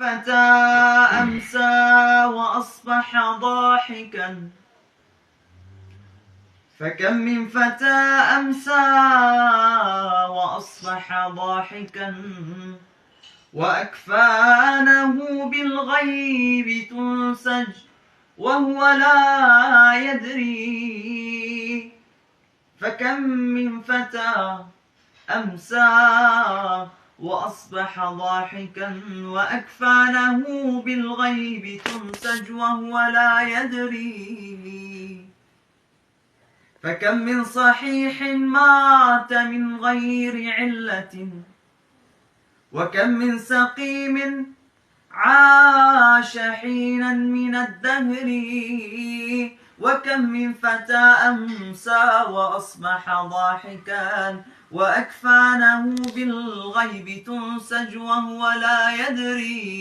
فتى أمسى وأصبح ضاحكا فكم من فتى أمسى وأصبح ضاحكا وأكفانه بالغيب تنسج وهو لا يدري. فكم من فتى أمسى وأصبح ضاحكا وأكفانه بالغيب تنسج وهو لا يدري. فكم من صحيح مات من غير علة وكم من سقيم عاش حينا من الدهر. وكم من فتى أمسى وأصبح ضاحكا وأكفانه بالغيب تنسج وهو لا يدري.